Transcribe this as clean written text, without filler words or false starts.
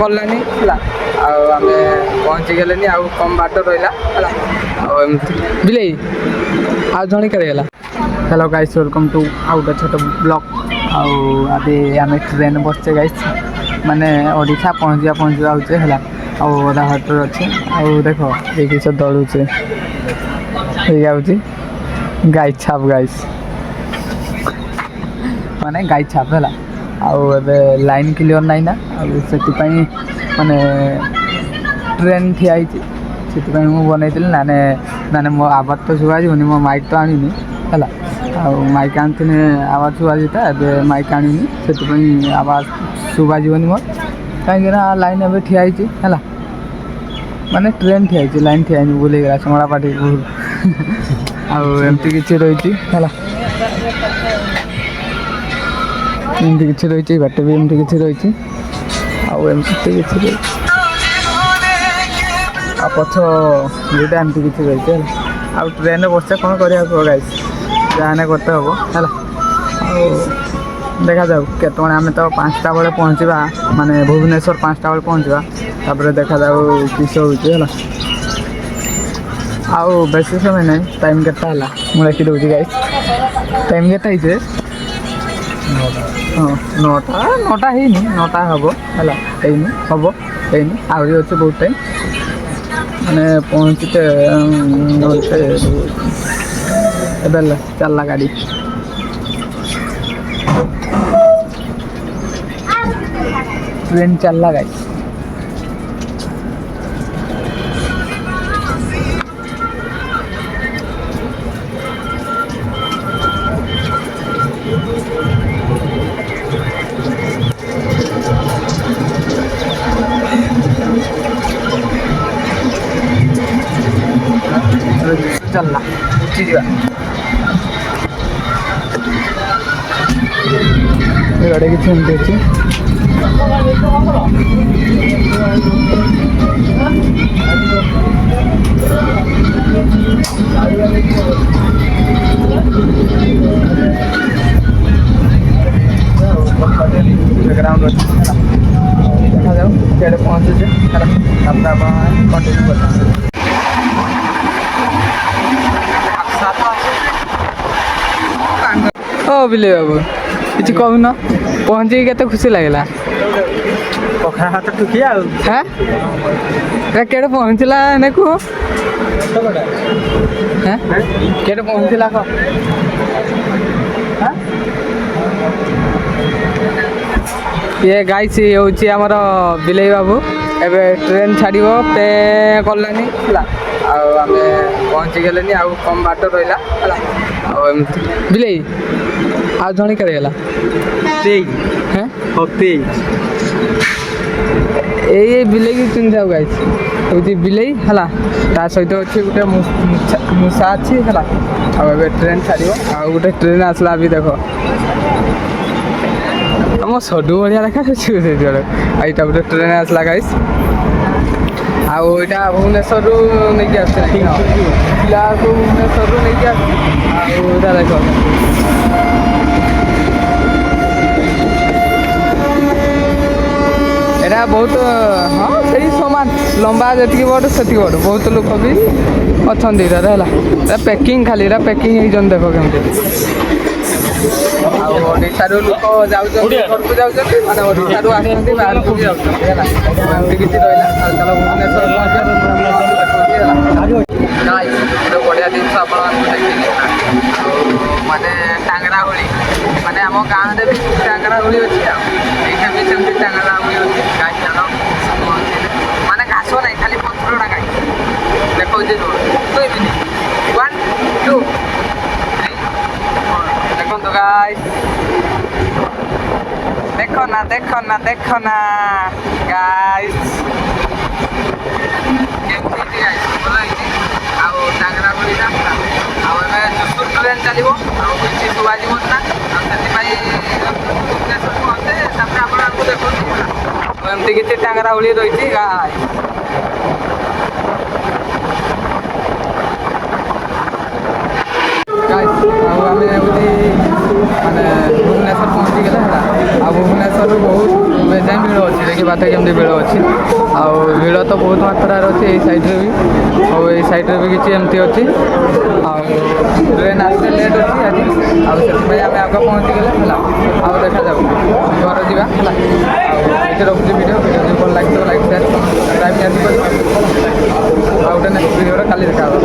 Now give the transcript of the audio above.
କଲାନି ହେଲା ଆଉ ଆମେ ପହଞ୍ଚିଗଲେନି ଆଉ କମ୍ ବାଟ ରହିଲା ହେଲା ଆଉ ଏମିତି ବିଲେଇ ଆଉ ଜଣେ କେଡ଼େଗଲା। ହ୍ୟାଲୋ ଗାଇସ୍ ୱେଲକମ୍ ଟୁ ଆଉ ଗୋଟେ ଛୋଟ ବ୍ଲଗ୍। ଆଉ ଆଜି ଆମେ ଟ୍ରେନ୍ ବସିଛେ ଗାଇସ୍ ମାନେ ଓଡ଼ିଶା ପହଞ୍ଚିବା ହଉଛେ ହେଲା ଆଉ ଅଧା ବାଟରେ ଅଛି ଆଉ ଦେଖ ଏଇ କିଛି ଦଳୁଛେ ହେଇଯାଉଛି ଗାଈ ଛାପ ଗାଇସ୍ ମାନେ ଗାଈ ଛାପ ହେଲା ଆଉ ଏବେ ଲାଇନ୍ କ୍ଲିଅର ନାହିଁ ନା ଆଉ ସେଥିପାଇଁ ମାନେ ଟ୍ରେନ୍ ଠିଆ ହେଇଛି ସେଥିପାଇଁ ମୁଁ ବନେଇଥିଲି ମାନେ ମୋ ଆବାଜ ତ ଶୁଭାଯିବନି ମୋ ମାଇକ୍ ତ ଆଣିନି ହେଲା ଆଉ ମାଇକ୍ ଆଣିଥିଲି ଆବାଜ ଶୁଭାଯିତା ଏବେ ମାଇକ୍ ଆଣିନି ସେଥିପାଇଁ ଆବାଜ ଶୁଭାଯିବନି ମୋର କାହିଁକିନା ଲାଇନ୍ ଏବେ ଠିଆ ହେଇଛି ହେଲା ମାନେ ଟ୍ରେନ୍ ଠିଆ ହେଇଛି ଲାଇନ୍ ଠିଆ ହେଇନି ବୁଲିଗଲା ଶୁଣା ପାଟି ଭୁଲ ଆଉ ଏମିତି କିଛି ରହିଛି ହେଲା ଏମିତି କିଛି ରହିଛି ବାଟ ବି ଏମିତି କିଛି ରହିଛି ଆଉ ଏମିତି କିଛି ରହିଛି ଆଉ ପଛ ଦୁଇଟା ଏମିତି କିଛି ରହିଛି ହେଲା ଆଉ ଟ୍ରେନ୍ରେ ବସିଛେ କ'ଣ କରିବାକୁ ହବ ଗାଇସ୍ ଯାହାନେ କରତେ ହେବ ହେଲା ଆଉ ଦେଖାଯାଉ କେତେବେଳେ ଆମେ ତ 5ଟା ବେଳେ ପହଞ୍ଚିବା ମାନେ ଭୁବନେଶ୍ୱର 5ଟା ବେଳେ ପହଞ୍ଚିବା ତାପରେ ଦେଖାଯାଉ କିସ ହେଉଛି ହେଲା ଆଉ ବେଶୀ ସମୟ ନାହିଁ ଟାଇମ୍ କେତେ ହେଲା ମୁଁ ଲେଖିଦେଉଛି ଗାଇସ୍ ଟାଇମ୍ କେତେ ହେଇଛି ହଁ 9ଟା ହେଇନି 9ଟା ହେବ ହେଲା ହେଇନି ଆହୁରି ଅଛି ବହୁତ ଟାଇମ୍ ମାନେ ପହଞ୍ଚିତେ ଘଣ୍ଟେ ଏବେ ଚାଲିଲା ଗାଡ଼ି ट्रेन चालला गाइस चलना गाड़ी की छुट्टी अच्छी ग्राउंड अच्छी देखा जाओ सीआड़े पहुँचे कंटिन्यू कर ओ बिले बाबू କିଛି କହୁନ ପହଞ୍ଚିକି କେତେ ଖୁସି ଲାଗିଲା ପଖାଳ ହାତ ଟୁକି ଆଉ ହାଁ କେଡ଼େ ପହଞ୍ଚିଲା ଏନେ କୁହ ହାଁ କେଡ଼େ ପହଞ୍ଚିଲା କହ ଇଏ ଗାଇସ୍ ହେଉଛି ଆମର ବିଲେଇ ବାବୁ ଏବେ ଟ୍ରେନ୍ ଛାଡ଼ିବ ପେ କଲାନି ହେଲା ଆଉ ଆମେ ପହଞ୍ଚିଗଲେନି ଆଉ କମ୍ ବାଟ ରହିଲା ହେଲା ଆଉ ଏମିତି ବିଲେଇ ଆଉ ଜଣେ କେଡ଼େଗଲା ଏଇ ବିଲେଇକି ଚିନ୍ହିଥାଉ ଗାଇସ୍ ହେଉଛି ବିଲେଇ ହେଲା ତା ସହିତ ଅଛି ଗୋଟେ ମୂଷା ଅଛି ହେଲା ଆଉ ଏବେ ଟ୍ରେନ୍ ଛାଡ଼ିବ ଆଉ ଗୋଟେ ଟ୍ରେନ୍ ଆସିଲା ବି ଦେଖ ଆମ ସବୁ ବଢ଼ିଆ ଦେଖାଯାଉଛି ସେଇଠି ଏଇଟା ଗୋଟେ ଟ୍ରେନ୍ ଆସିଲା ଗାଇସ୍ ଆଉ ଏଇଟା ଭୁବନେଶ୍ୱରରୁ ନେଇକି ଆସୁଛି ପିଲାକୁ ଭୁବନେଶ୍ୱରରୁ ନେଇକି ଆସୁଛି ଆଉ ଏଇଟା ଦେଖ ଏଇଟା ବହୁତ ହଁ ସେଇ ସମାନ ଲମ୍ବା ଯେତିକି ବଡ଼ ସେତିକି ବଡ଼ ବହୁତ ଲୋକ ବି ଅଛନ୍ତି ଏଇଟାରେ ହେଲା ଏଇଟା ପ୍ୟାକିଂ ଖାଲି ଏଇଟା ପ୍ୟାକିଂ ହେଇଛନ୍ତି ଦେଖ କେମିତି ଆଉ ଓଡ଼ିଶାରୁ ଲୋକ ଯାଉଛନ୍ତି ଘରକୁ ଯାଉଛନ୍ତି ମାନେ ଓଡ଼ିଶାରୁ ଆସୁଛନ୍ତି ବାହାରକୁ ବି ଯାଉଛନ୍ତି ହେଲା ଏମିତି କିଛି ରହିଲା ଆଉ ଚାଲ ଭୁବନେଶ୍ୱର ଗୋଟେ ବଢ଼ିଆ ଜିନିଷ ଆପଣମାନଙ୍କୁ ଦେଖିଲି ଆଉ ମାନେ ଟାଙ୍ଗରା ହୁଳି ମାନେ ଆମ ଗାଁରେ ବି ଟାଙ୍ଗରା ହୁଳି ଅଛି ଆଉ ଏଇଟା ବି ସେମିତି ଟାଙ୍ଗରା ହୁଳି ଅଛି ଗାଈ ଚାଲ ମାନେ ଘାସ ନାହିଁ ଖାଲି ପତ୍ରଟା ଗାଈ ଦେଖାଉଛି ଦୁଇ ମିନିଟ୍ 1 2 3 ଦେଖନ୍ତୁ ଗାଈ ଦେଖ ନା ଗାଇସ୍ କେମିତି ହେଇଛି ଗାଇସ୍ ଭଲ ହେଇଛି ଆଉ ଟାଙ୍ଗରା ଭଳିଟା ଆଉ ଏବେ ଜୁସୁର ଟ୍ରେନ୍ ଚାଲିବ ଆଉ କିଛି ଶୁଭାଯିବ ନା ଆଉ ସେଥିପାଇଁ ଭୁବନେଶ୍ୱର ପହଞ୍ଚେ ତାପରେ ଆପଣଙ୍କୁ ଦେଖନ୍ତୁ ଆଉ ଏମିତି କିଛି ଟାଙ୍ଗରା ଭଳି ରହିଛି ଗାଇସ୍ ଆଉ ଆମେ ହେଉଛି ମାନେ ଭୁବନେଶ୍ୱର ପହଞ୍ଚିଗଲେ ହେଲା ଆଉ ଭୁବନେଶ୍ୱରରୁ ବହୁତ ଏବେ ଯାଏଁ ଭିଡ଼ ଅଛି ଦେଖିପାରୁଥିବେ କେମିତି ଭିଡ଼ ଅଛି ଆଉ ଭିଡ଼ ତ ବହୁତ ମାତ୍ରାରେ ଅଛି ଏଇ ସାଇଡ଼୍ରେ ବି ଆଉ ଏଇ ସାଇଡ଼୍ରେ ବି କିଛି ଏମିତି ଅଛି ଆଉ ଟ୍ରେନ୍ ଆସିଲେ ଲେଟ୍ ଅଛି ଆଜି ଆଉ ସେଥିପାଇଁ ଆମେ ଆଗ ପହଞ୍ଚିଗଲେ ହେଲା ଆଉ ଦେଖାଯାଉ ଘର ଯିବା ହେଲା ଆଉ ଏଠି ରଖୁଛି ଭିଡ଼ିଓ ଯଦି ଭଲ ଲାଗିଥିବ ଲାଇକ୍ ସେୟାର ସବସ୍କ୍ରାଇବ୍ ନିହାତି କରିବ ଆଉ ଗୋଟେ ନେକ୍ସଟ ଭିଡ଼ିଓରେ କାଲି ଦେଖା ହେବ।